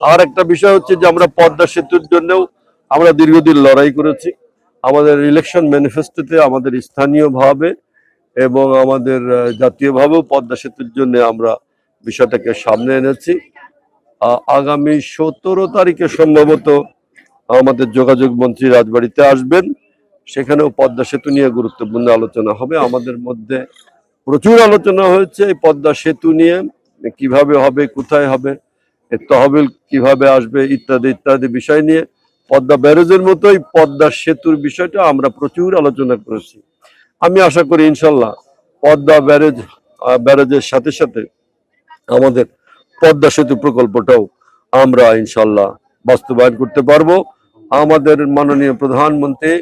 আর একটা বিষয় হচ্ছে যে আমরা পদ্মা সেতুর জন্যও আমরা দীর্ঘদিন লড়াই করেছি। আমাদের ইলেকশন ম্যানিফেস্টোতে আমাদের স্থানীয়ভাবে এবং আমাদের জাতীয়ভাবেও পদ্মা সেতুর জন্য আমরা বিষয়টাকে সামনে এনেছি। আগামী 17 তারিখে সম্ভবত আমাদের যোগাযোগ মন্ত্রী রাজবাড়িতে আসবেন, সেখানেও পদ্মা সেতু নিয়ে গুরুত্বপূর্ণ আলোচনা হবে। আমাদের মধ্যে প্রচুর আলোচনা হয়েছে এই পদ্মা সেতু নিয়ে, কিভাবে হবে, কোথায় হবে, এর তহবিল কিভাবে আসবে, ইত্যাদি ইত্যাদি বিষয় নিয়ে। পদ্মা ব্যারেজের মতোই পদ্মা সেতুর বিষয়টা আমরা প্রচুর আলোচনা করেছি। আমি আশা করি ইনশাল্লাহ পদ্মা ব্যারেজের সাথে সাথে আমাদের পদ্মা সেতু প্রকল্পটাও আমরা ইনশাল্লাহ বাস্তবায়ন করতে পারবো। আমাদের মাননীয় প্রধানমন্ত্রী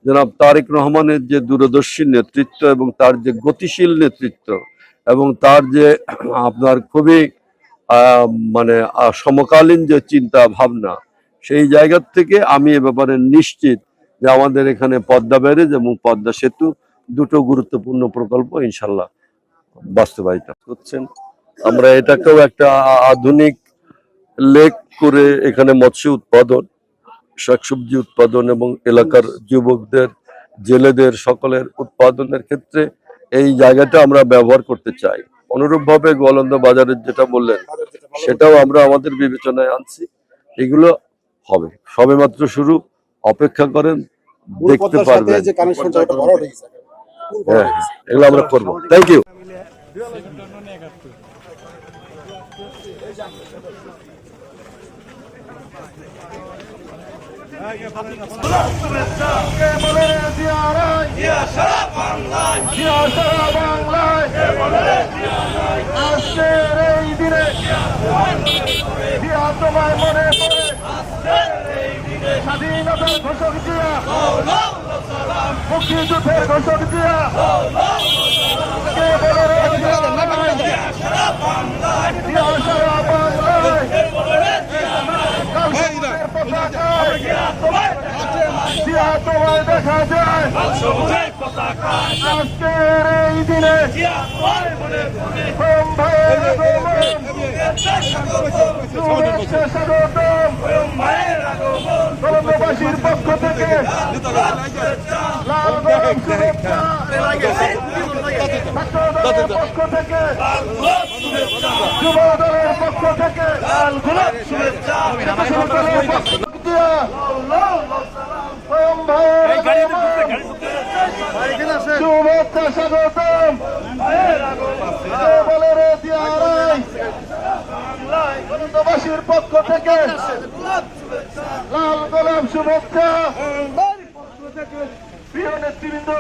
জনাব তারেক রহমানের যে দূরদর্শী নেতৃত্ব এবং তার যে গতিশীল নেতৃত্ব এবং তার যে আপনার খুবই মানে সমকালীন যে চিন্তা ভাবনা, সেই জায়গা থেকে আমি এ ব্যাপারে নিশ্চিত যে আমাদের এখানে পদ্মা ব্যারেজ এবং পদ্মা সেতু দুটো গুরুত্বপূর্ণ প্রকল্প ইনশাল্লাহ বাস্তবায়িত করছেন। আমরা এটাকেও একটা আধুনিক লেক করে এখানে মৎস্য উৎপাদন, শাকসবজি উৎপাদন এবং এলাকার যুবকদের, জেলেদের সকলের উৎপাদনের ক্ষেত্রে এই জায়গাটা আমরা ব্যবহার করতে চাই। অনুরূপভাবে গোয়ালন্দ বাজারের যেটা বললেন সেটাও আমরা আমাদের বিবেচনায় আনছি। এগুলো হবে, সবেমাত্র শুরু, অপেক্ষা করেন, দেখতে পারবেন। হ্যাঁ, এগুলো আমরা করবো। Thank you. স্বাধীনতার ঘোষক দিয়া, মুক্তিযুদ্ধের ঘোষক দিয়া, কে বলে রে সারা বাংলায়, তোমায় দেখা যায় আজকের এই দিনে স্বাগতম কলম্ববাসীর পক্ষ থেকে লাল গোলাপ শুভেচ্ছা, ছাত্রদলের পক্ষ থেকে, যুবদলের পক্ষ থেকে লাল গোলাপ শুভেচ্ছা, শুভেচ্ছা স্বাগতম বলে রে দিয়াবাসীর পক্ষ থেকে লাল গোলাপ শুভেচ্ছা। প্রিয় নেতৃবৃন্দ।